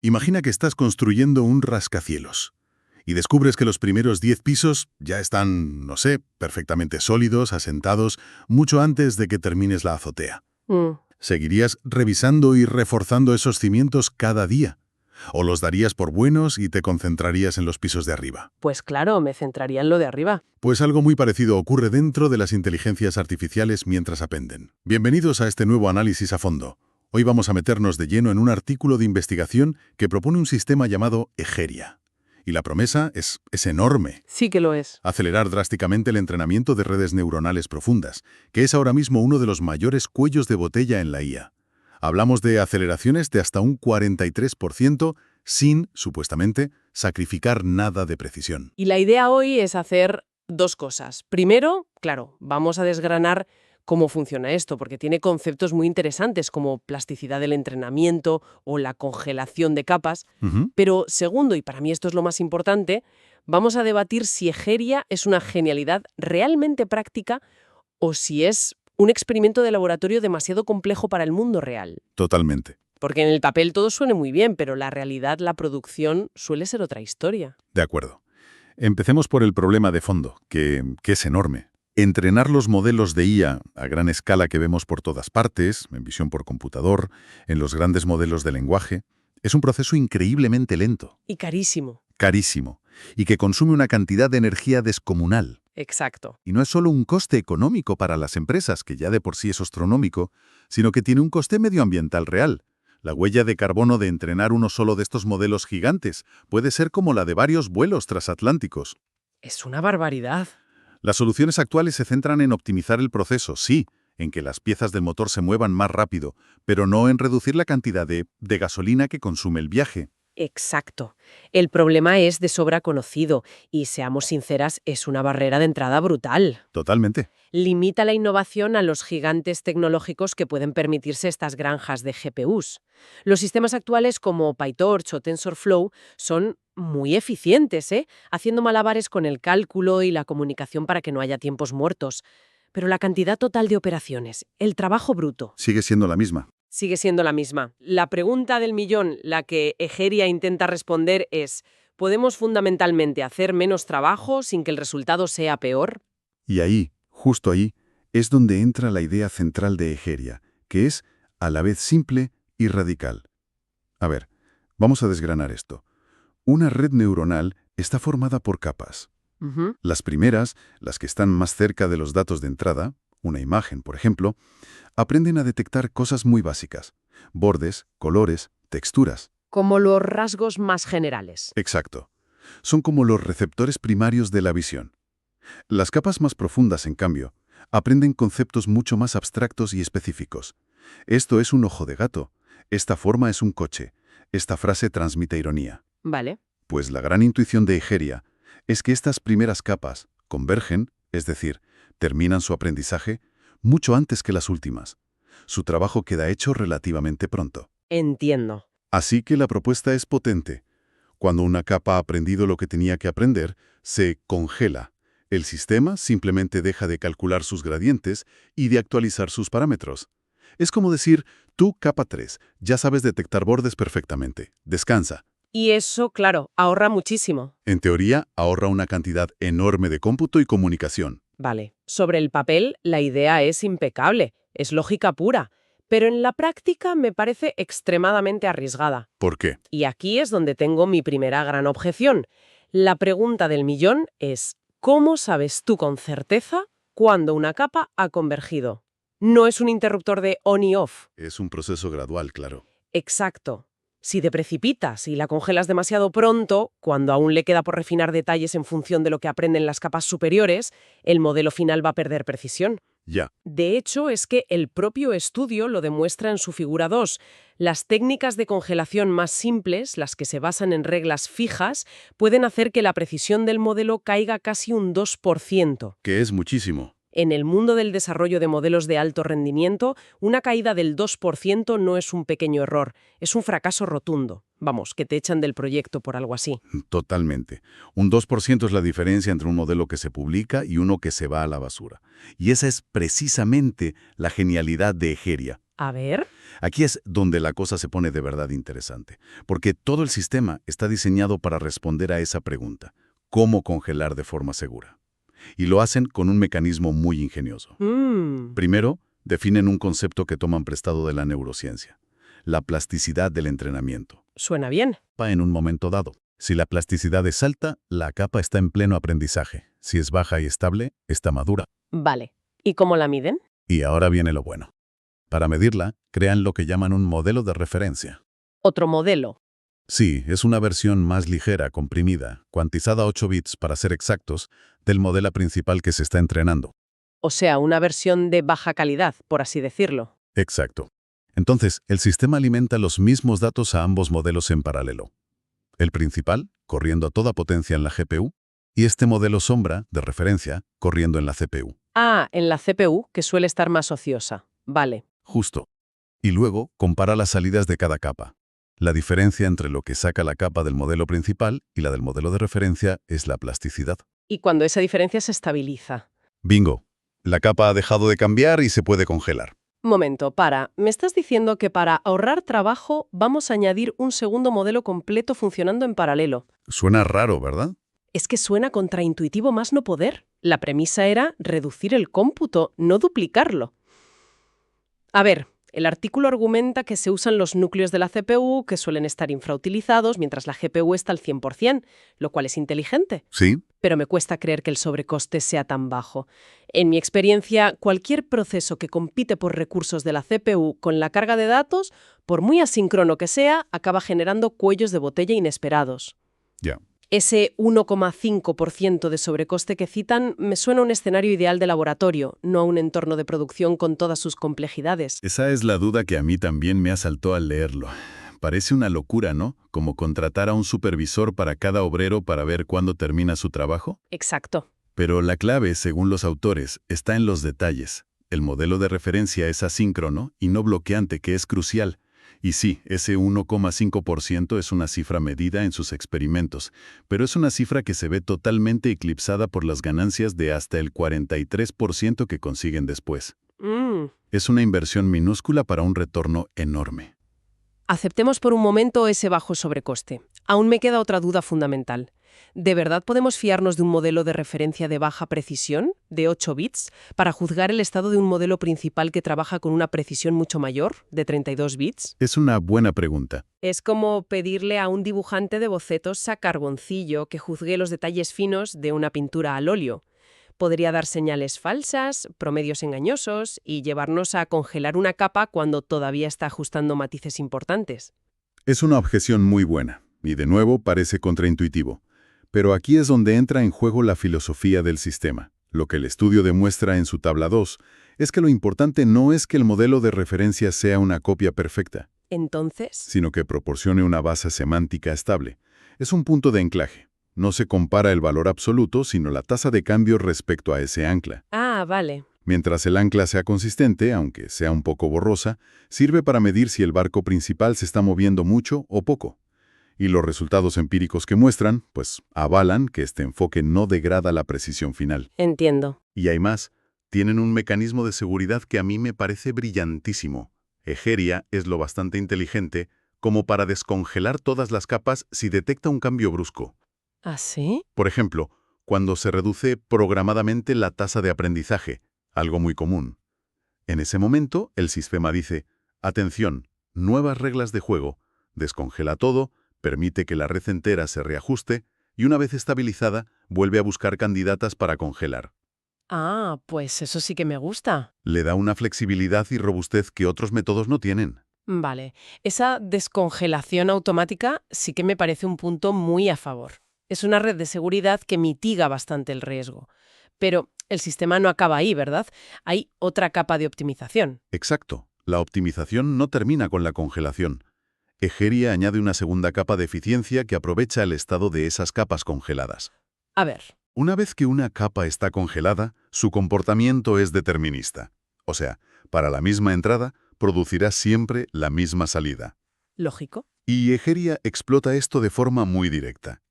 Imagina que estás construyendo un rascacielos y descubres que los primeros 10 pisos ya están, no sé, perfectamente sólidos, asentados, mucho antes de que termines la azotea. ¿Seguirías revisando y reforzando esos cimientos cada día? ¿O los darías por buenos y te concentrarías en los pisos de arriba? Pues claro, me centraría en lo de arriba. Pues algo muy parecido ocurre dentro de las inteligencias artificiales mientras aprenden. Bienvenidos a este nuevo análisis a fondo. Hoy vamos a meternos de lleno en un artículo de investigación que propone un sistema llamado Egeria. Y la promesa es enorme. Sí que lo es. Acelerar drásticamente el entrenamiento de redes neuronales profundas, que es ahora mismo uno de los mayores cuellos de botella en la IA. Hablamos de aceleraciones de hasta un 43% sin, supuestamente, sacrificar nada de precisión. Y la idea hoy es hacer dos cosas. Primero, claro, vamos a desgranar cómo funciona esto, porque tiene conceptos muy interesantes como plasticidad del entrenamiento o la congelación de capas. Pero segundo, y para mí esto es lo más importante, vamos a debatir si Egeria es una genialidad realmente práctica o si es un experimento de laboratorio demasiado complejo para el mundo real. Totalmente. Porque en el papel todo suena muy bien, pero la realidad, la producción, suele ser otra historia. De acuerdo. Empecemos por el problema de fondo, que es enorme. Entrenar los modelos de IA a gran escala que vemos por todas partes, en visión por computador, en los grandes modelos de lenguaje, es un proceso increíblemente lento. Y carísimo. Carísimo. Y que consume una cantidad de energía descomunal. Exacto. Y no es solo un coste económico para las empresas, que ya de por sí es astronómico, sino que tiene un coste medioambiental real. La huella de carbono de entrenar uno solo de estos modelos gigantes puede ser como la de varios vuelos transatlánticos. Es una barbaridad. Las soluciones actuales se centran en optimizar el proceso, sí, en que las piezas del motor se muevan más rápido, pero no en reducir la cantidad de gasolina que consume el viaje. Exacto. El problema es de sobra conocido y, seamos sinceras, es una barrera de entrada brutal. Totalmente. Limita la innovación a los gigantes tecnológicos que pueden permitirse estas granjas de GPUs. Los sistemas actuales como PyTorch o TensorFlow son muy eficientes, haciendo malabares con el cálculo y la comunicación para que no haya tiempos muertos. Pero la cantidad total de operaciones, el trabajo bruto, Sigue siendo la misma. sigue siendo la misma. La pregunta del millón, la que Egeria intenta responder es: ¿podemos fundamentalmente hacer menos trabajo sin que el resultado sea peor? Y ahí, justo ahí, es donde entra la idea central de Egeria, que es a la vez simple y radical. A ver, vamos a desgranar esto. Una red neuronal está formada por capas. Las primeras, las que están más cerca de los datos de entrada, una imagen, por ejemplo, aprenden a detectar cosas muy básicas: bordes, colores, texturas. Como los rasgos más generales. Exacto. Son como los receptores primarios de la visión. Las capas más profundas, en cambio, aprenden conceptos mucho más abstractos y específicos. Esto es un ojo de gato. Esta forma es un coche. Esta frase transmite ironía. Vale. Pues la gran intuición de Egeria es que estas primeras capas convergen, es decir, terminan su aprendizaje mucho antes que las últimas. Su trabajo queda hecho relativamente pronto. Entiendo. Así que la propuesta es potente. Cuando una capa ha aprendido lo que tenía que aprender, se congela. El sistema simplemente deja de calcular sus gradientes y de actualizar sus parámetros. Es como decir: tú, capa 3, ya sabes detectar bordes perfectamente. Descansa. Y eso, claro, ahorra muchísimo. En teoría, ahorra una cantidad enorme de cómputo y comunicación. Vale. Sobre el papel, la idea es impecable. Es lógica pura. Pero en la práctica me parece extremadamente arriesgada. ¿Por qué? Y aquí es donde tengo mi primera gran objeción. La pregunta del millón es: ¿cómo sabes tú con certeza cuándo una capa ha convergido? No es un interruptor de on y off. Es un proceso gradual, claro. Exacto. Si te precipitas y la congelas demasiado pronto, cuando aún le queda por refinar detalles en función de lo que aprenden las capas superiores, el modelo final va a perder precisión. Ya. De hecho, es que el propio estudio lo demuestra en su figura 2. Las técnicas de congelación más simples, las que se basan en reglas fijas, pueden hacer que la precisión del modelo caiga casi un 2%. Que es muchísimo. En el mundo del desarrollo de modelos de alto rendimiento, una caída del 2% no es un pequeño error, es un fracaso rotundo. Vamos, que te echan del proyecto por algo así. Totalmente. Un 2% es la diferencia entre un modelo que se publica y uno que se va a la basura. Y esa es precisamente la genialidad de Egeria. A ver. Aquí es donde la cosa se pone de verdad interesante, porque todo el sistema está diseñado para responder a esa pregunta: ¿cómo congelar de forma segura? Y lo hacen con un mecanismo muy ingenioso. Mm, Primero, definen un concepto que toman prestado de la neurociencia: la plasticidad del entrenamiento. suena bien. En un momento dado. Si la plasticidad es alta, la capa está en pleno aprendizaje. Si es baja y estable, está madura. Vale. ¿Y cómo la miden? Y ahora viene lo bueno. Para medirla, crean lo que llaman un modelo de referencia. Otro modelo. Sí, es una versión más ligera, comprimida, cuantizada a 8 bits para ser exactos, del modelo principal que se está entrenando. O sea, una versión de baja calidad, por así decirlo. Exacto. Entonces, el sistema alimenta los mismos datos a ambos modelos en paralelo. El principal, corriendo a toda potencia en la GPU, y este modelo sombra, de referencia, corriendo en la CPU. Ah, en la CPU, que suele estar más ociosa. Vale. Justo. Y luego, compara las salidas de cada capa. La diferencia entre lo que saca la capa del modelo principal y la del modelo de referencia es la plasticidad. ¿Y cuando esa diferencia se estabiliza? Bingo. La capa ha dejado de cambiar y se puede congelar. Momento, para. ¿Me estás diciendo que para ahorrar trabajo vamos a añadir un segundo modelo completo funcionando en paralelo? Suena raro, ¿verdad? Es que suena contraintuitivo más no poder. La premisa era reducir el cómputo, no duplicarlo. A ver, el artículo argumenta que se usan los núcleos de la CPU, que suelen estar infrautilizados, mientras la GPU está al 100%, lo cual es inteligente. Sí. Pero me cuesta creer que el sobrecoste sea tan bajo. En mi experiencia, cualquier proceso que compite por recursos de la CPU con la carga de datos, por muy asíncrono que sea, acaba generando cuellos de botella inesperados. Ya. Ese 1,5% de sobrecoste que citan me suena a un escenario ideal de laboratorio, no a un entorno de producción con todas sus complejidades. Esa es la duda que a mí también me asaltó al leerlo. Parece una locura, ¿no? Como contratar a un supervisor para cada obrero para ver cuándo termina su trabajo. Exacto. Pero la clave, según los autores, está en los detalles. El modelo de referencia es asíncrono y no bloqueante, que es crucial. Y sí, ese 1,5% es una cifra medida en sus experimentos, pero es una cifra que se ve totalmente eclipsada por las ganancias de hasta el 43% que consiguen después. Es una inversión minúscula para un retorno enorme. Aceptemos por un momento ese bajo sobrecoste. Aún me queda otra duda fundamental. ¿De verdad podemos fiarnos de un modelo de referencia de baja precisión, de 8 bits, para juzgar el estado de un modelo principal que trabaja con una precisión mucho mayor, de 32 bits? Es una buena pregunta. Es como pedirle a un dibujante de bocetos a carboncillo que juzgue los detalles finos de una pintura al óleo. Podría dar señales falsas, promedios engañosos y llevarnos a congelar una capa cuando todavía está ajustando matices importantes. Es una objeción muy buena, y de nuevo parece contraintuitivo. Pero aquí es donde entra en juego la filosofía del sistema. Lo que el estudio demuestra en su tabla 2 es que lo importante no es que el modelo de referencia sea una copia perfecta, Entonces, sino que proporcione una base semántica estable. Es un punto de anclaje. No se compara el valor absoluto, sino la tasa de cambio respecto a ese ancla. vale. Mientras el ancla sea consistente, aunque sea un poco borrosa, sirve para medir si el barco principal se está moviendo mucho o poco. Y los resultados empíricos que muestran, pues, avalan que este enfoque no degrada la precisión final. Entiendo. Y hay más. Tienen un mecanismo de seguridad que a mí me parece brillantísimo. Egeria es lo bastante inteligente como para descongelar todas las capas si detecta un cambio brusco. ¿Ah, sí? Por ejemplo, cuando se reduce programadamente la tasa de aprendizaje, algo muy común. En ese momento, el sistema dice: atención, nuevas reglas de juego, descongela todo, permite que la red entera se reajuste y una vez estabilizada, vuelve a buscar candidatas para congelar. Pues eso sí que me gusta. Le da una flexibilidad y robustez que otros métodos no tienen. Vale. Esa descongelación automática sí que me parece un punto muy a favor. Es una red de seguridad que mitiga bastante el riesgo. Pero el sistema no acaba ahí, ¿verdad? Hay otra capa de optimización. Exacto. La optimización no termina con la congelación. Egeria añade una segunda capa de eficiencia que aprovecha el estado de esas capas congeladas. A ver. Una vez que una capa está congelada, su comportamiento es determinista. O sea, para la misma entrada, producirá siempre la misma salida. Lógico. Y Egeria explota esto de forma muy directa.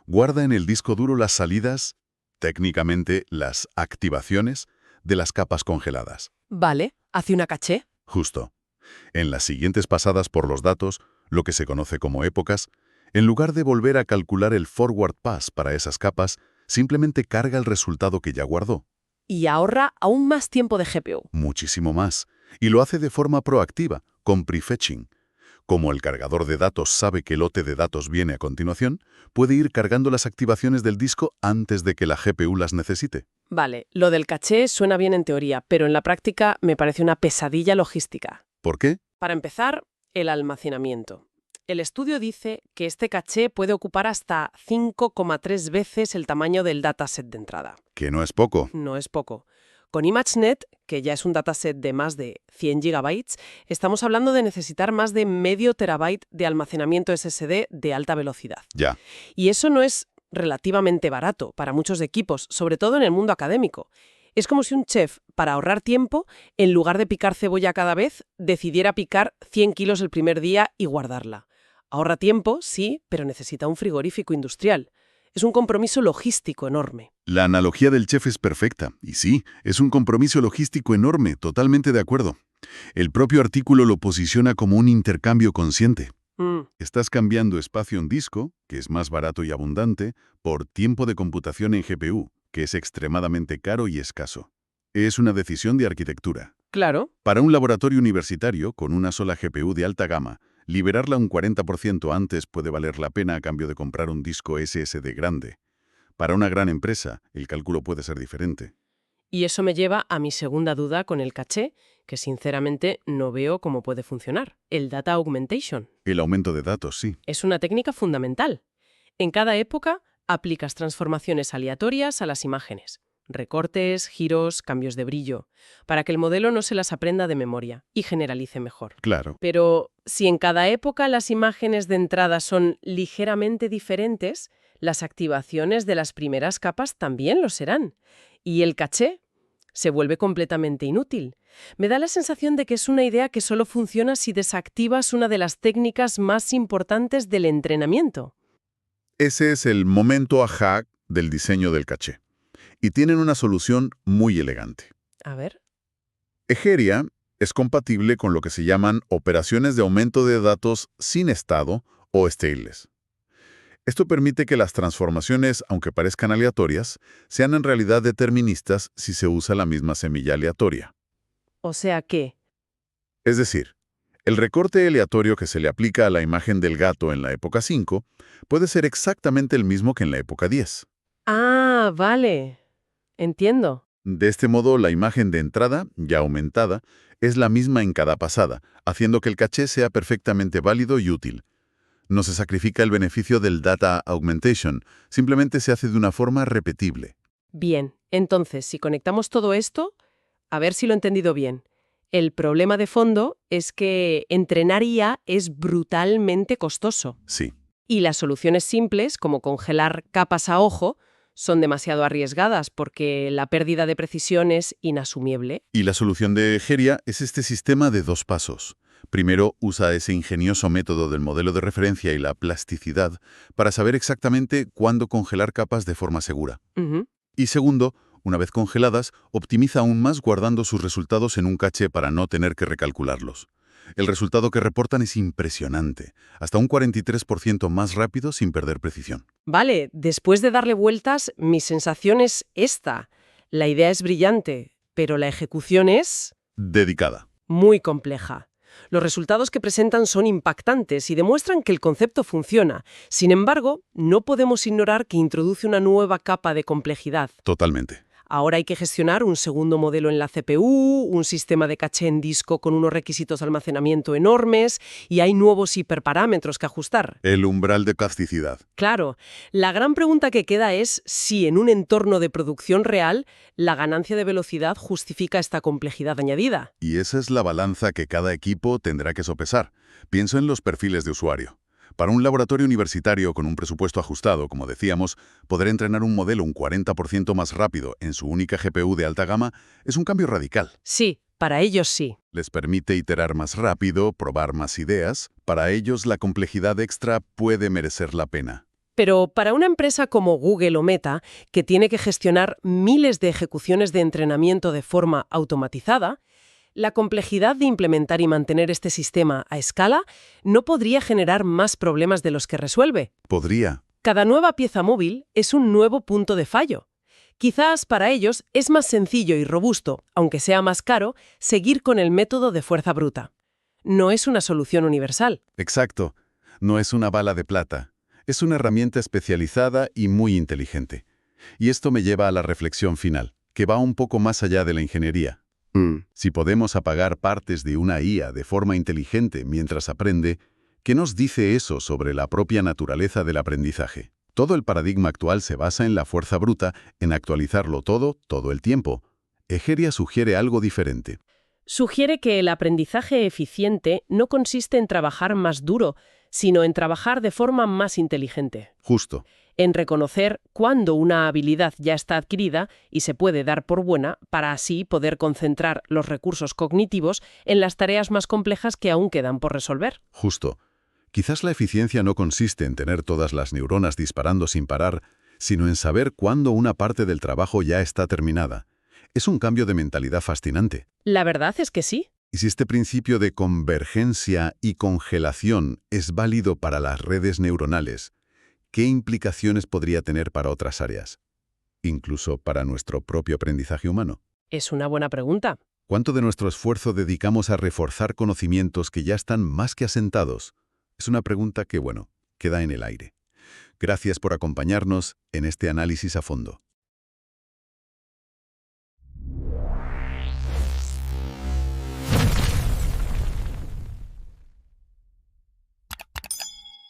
Guarda en el disco duro las salidas, técnicamente las activaciones, de las capas congeladas. Vale. Hace una caché. Justo. En las siguientes pasadas por los datos, lo que se conoce como épocas, en lugar de volver a calcular el forward pass para esas capas, simplemente carga el resultado que ya guardó. Y ahorra aún más tiempo de GPU. Muchísimo más. Y lo hace de forma proactiva, con prefetching. Como el cargador de datos sabe qué lote de datos viene a continuación, puede ir cargando las activaciones del disco antes de que la GPU las necesite. Vale, lo del caché suena bien en teoría, pero en la práctica me parece una pesadilla logística. ¿Por qué? Para empezar, el almacenamiento. El estudio dice que este caché puede ocupar hasta 5,3 veces el tamaño del dataset de entrada. Que no es poco. No es poco. Con ImageNet, que ya es un dataset de más de 100 gigabytes, estamos hablando de necesitar más de medio terabyte de almacenamiento SSD de alta velocidad. Ya. Y eso no es relativamente barato para muchos equipos, sobre todo en el mundo académico. Es como si un chef, para ahorrar tiempo, en lugar de picar cebolla cada vez, decidiera picar 100 kilos el primer día y guardarla. Ahorra tiempo, sí, pero necesita un frigorífico industrial. Es un compromiso logístico enorme. La analogía del chef es perfecta. Y sí, es un compromiso logístico enorme, totalmente de acuerdo. El propio artículo lo posiciona como un intercambio consciente. Estás cambiando espacio en disco, que es más barato y abundante, por tiempo de computación en GPU, que es extremadamente caro y escaso. Es una decisión de arquitectura. Claro. Para un laboratorio universitario, con una sola GPU de alta gama, liberarla un 40% antes puede valer la pena a cambio de comprar un disco SSD grande. Para una gran empresa, el cálculo puede ser diferente. Y eso me lleva a mi segunda duda con el caché, que sinceramente no veo cómo puede funcionar. El data augmentation. El aumento de datos, sí. Es una técnica fundamental. En cada época aplicas transformaciones aleatorias a las imágenes. Recortes, giros, cambios de brillo, para que el modelo no se las aprenda de memoria y generalice mejor. Claro. Pero si en cada época las imágenes de entrada son ligeramente diferentes, las activaciones de las primeras capas también lo serán. Y el caché se vuelve completamente inútil. Me da la sensación de que es una idea que solo funciona si desactivas una de las técnicas más importantes del entrenamiento. Ese es el momento ajá del diseño del caché. Y tienen una solución muy elegante. A ver. Egeria es compatible con lo que se llaman operaciones de aumento de datos sin estado o stateless. Esto permite que las transformaciones, aunque parezcan aleatorias, sean en realidad deterministas si se usa la misma semilla aleatoria. O sea que... Es decir, el recorte aleatorio que se le aplica a la imagen del gato en la época 5 puede ser exactamente el mismo que en la época 10. Ah, vale. Entiendo. De este modo, la imagen de entrada, ya aumentada, es la misma en cada pasada, haciendo que el caché sea perfectamente válido y útil. No se sacrifica el beneficio del data augmentation, simplemente se hace de una forma repetible. Bien, entonces, si conectamos todo esto, a ver si lo he entendido bien. El problema de fondo es que entrenar IA es brutalmente costoso. Sí. Y las soluciones simples, como congelar capas a ojo, son demasiado arriesgadas porque la pérdida de precisión es inasumible. Y la solución de Egeria es este sistema de 2 pasos. Primero, usa ese ingenioso método del modelo de referencia y la plasticidad para saber exactamente cuándo congelar capas de forma segura. Y segundo, una vez congeladas, optimiza aún más guardando sus resultados en un caché para no tener que recalcularlos. El resultado que reportan es impresionante, hasta un 43% más rápido sin perder precisión. Vale, después de darle vueltas, mi sensación es esta. La idea es brillante, pero la ejecución es... Dedicada. muy compleja. Los resultados que presentan son impactantes y demuestran que el concepto funciona. Sin embargo, no podemos ignorar que introduce una nueva capa de complejidad. Totalmente. Ahora hay que gestionar un segundo modelo en la CPU, un sistema de caché en disco con unos requisitos de almacenamiento enormes y hay nuevos hiperparámetros que ajustar. El umbral de plasticidad. Claro, la gran pregunta que queda es si en un entorno de producción real la ganancia de velocidad justifica esta complejidad añadida. Y esa es la balanza que cada equipo tendrá que sopesar. Pienso en los perfiles de usuario. Para un laboratorio universitario con un presupuesto ajustado, como decíamos, poder entrenar un modelo un 40% más rápido en su única GPU de alta gama es un cambio radical. Sí, para ellos sí. Les permite iterar más rápido, probar más ideas. Para ellos la complejidad extra puede merecer la pena. Pero para una empresa como Google o Meta, que tiene que gestionar miles de ejecuciones de entrenamiento de forma automatizada, La complejidad de implementar y mantener este sistema a escala no podría generar más problemas de los que resuelve. Podría. Cada nueva pieza móvil es un nuevo punto de fallo. Quizás para ellos es más sencillo y robusto, aunque sea más caro, seguir con el método de fuerza bruta. No es una solución universal. Exacto. No es una bala de plata. Es una herramienta especializada y muy inteligente. Y esto me lleva a la reflexión final, que va un poco más allá de la ingeniería. Si podemos apagar partes de una IA de forma inteligente mientras aprende, ¿qué nos dice eso sobre la propia naturaleza del aprendizaje? Todo el paradigma actual se basa en la fuerza bruta, en actualizarlo todo el tiempo. Egeria sugiere algo diferente. Sugiere que el aprendizaje eficiente no consiste en trabajar más duro, sino en trabajar de forma más inteligente. Justo. En reconocer cuándo una habilidad ya está adquirida y se puede dar por buena para así poder concentrar los recursos cognitivos en las tareas más complejas que aún quedan por resolver. Justo. Quizás la eficiencia no consiste en tener todas las neuronas disparando sin parar, sino en saber cuándo una parte del trabajo ya está terminada. Es un cambio de mentalidad fascinante. La verdad es que sí. Y si este principio de convergencia y congelación es válido para las redes neuronales, ¿qué implicaciones podría tener para otras áreas? Incluso para nuestro propio aprendizaje humano. Es una buena pregunta. ¿Cuánto de nuestro esfuerzo dedicamos a reforzar conocimientos que ya están más que asentados? Es una pregunta que, queda en el aire. Gracias por acompañarnos en este análisis a fondo.